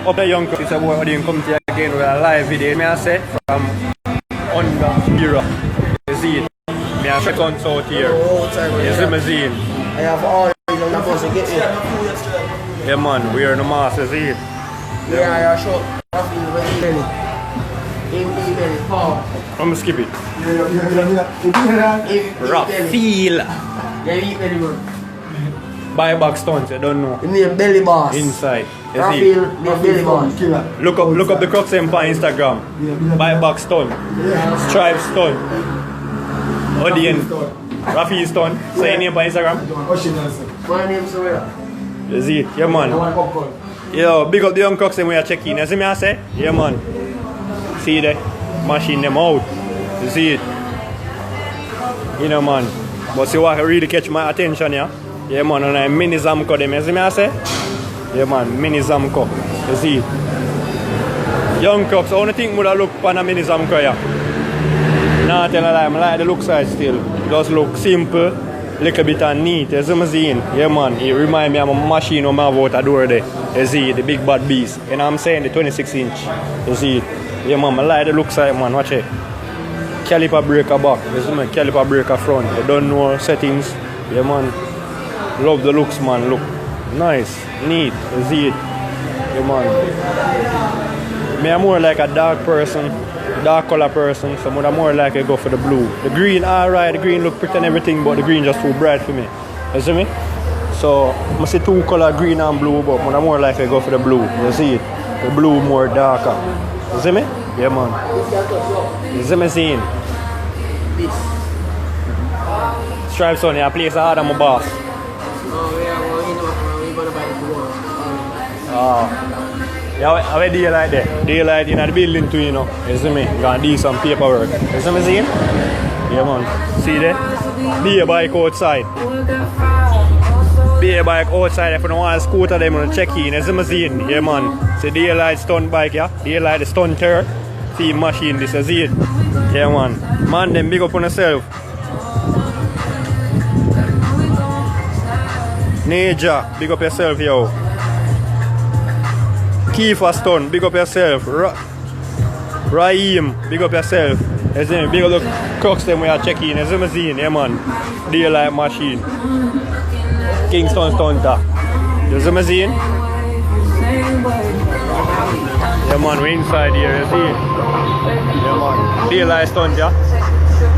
up the young it's a boy audience come to you again with a live video. Me I say from under Europe. You see it? Me I check on out here. You see me see it? I have all these on the bus to get here. Yeah man, we are in the mass, you see it? Yeah, I shot. Paul. I'm gonna skip it. Raphael. Yeah, eat belly man. Buy back stunts, you don't know. The name Belly Boss. Inside. You see? Raphael, name Belly Boss. Look up the Crux M on Instagram. Buy back stun. Strive stun. Audience. Rafi stun. Say your name on Instagram. My name's Soraya. You see it? Yeah man. Yo, big up the young Crux M we are checking. You see me I say? Yeah man. See the machine them out. You see it? You know man. But see what really catch my attention here? Yeah man, and I mini Zamco them, you see me I say? Yeah man, mini Zamco. You see it? Young Crux, I only think would have look on a mini Zamco here. Nah, tell a lie, I like the look side still. Just look simple, little bit and neat. You see me seeing? Yeah man, it remind me of a machine when I have out a door there. You see it, the big bad beast. You know what I'm saying? The 26 inch. You see it? Yeah man, I like the look side man, watch it. Caliper breaker back, you see me? Caliper breaker front. You don't know settings. Yeah man. Love the looks man, look. Nice, neat, you see it. Yeah man. Me I'm more like a dark person, dark color person, so I'm more like I go for the blue. The green alright, the green look pretty and everything, but the green just too bright for me. You see me? So I see two color green and blue, but I'm more like I go for the blue. You see it? The blue more darker. You see me? Yeah man. You see me seeing? Stripe son, I place hard on my boss. Yeah, how do you like that? Daylight in the building too, you know. You see me? Gonna do some paperwork. You see me seeing? Yeah man. See that? Be a bike outside. Be a bike outside. If you don't want a scooter, them gonna check in. You see me seeing? Yeah man. See daylight stunt bike, yeah? Daylight the stunter. See machine, this is it. Yeah man. Man, them big up on yourself. Naja, big up yourself, yo. Kiefer Stone, big up yourself. Raheem, big up yourself. Big up the Crux them we are checking. As you see, yeah man. Daylight machine. Kingston Stunter. You see me seeing? Yeah man, we're inside here, you see? Yeah man. Daylight Stunter.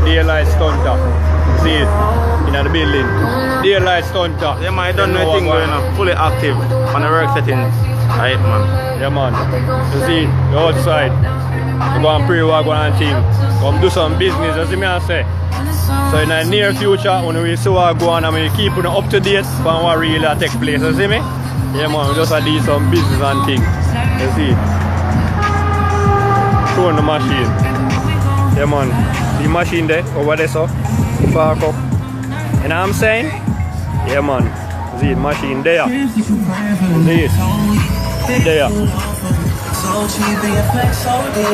Daylight Stunter. See it? In the building. Daylight Stunter. Yeah man, I don't know anything going on. Fully active on the work settings. Right man. Yeah man. You see, the outside. You go and pray what go on team. Come do some business, you see me I say. So in the near future, when we see what go on, I mean keep you up to date on what really take place, you see me? Yeah man, we just do some business and things. You see. Showing the machine. Yeah man. The machine there, over there so. Park up. You know what I'm saying? Yeah man. See the machine there. See it. There.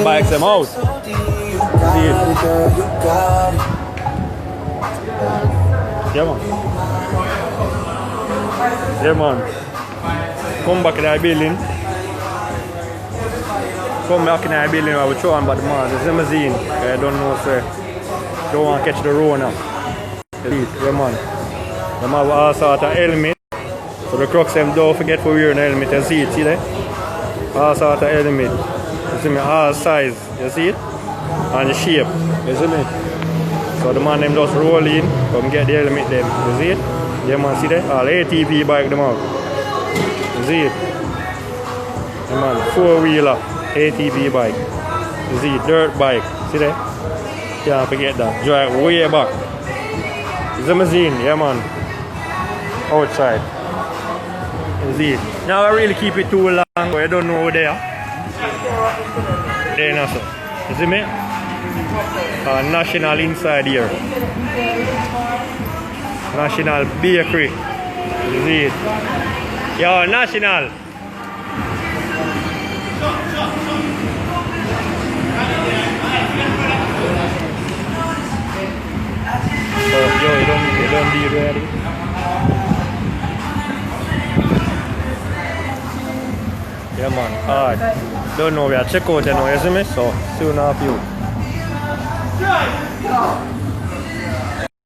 Bikes them out. See it. Yeah man. Yeah man. Come back in the building. Come back in the building. I will show them about the man. It's limousine. I don't know sir. Don't want to catch the road now. Yeah man. Them have all sort of helmet. So the Crux them don't forget to wear an helmet. You see it, see that? All sort of helmet. You see me? All size. You see it? And the shape. You see me? So the man them just roll in. Come get the helmet them. You see it? Yeah man, see that? All ATV bike them out. You see it? Yeah man, 4-wheeler ATV bike. You see it? Dirt bike. See that? Can't forget that. Drive way back. It's a machine, yeah man. Outside. You see it? Now I really keep it too long, but I don't know there. There now, sir. You see me? National inside here. National Bakery. You see it? Yo, National. So, yo, you don't be ready. Yeah, man. Alright. Don't know, we are check out, you know, you see me? So, soon after you.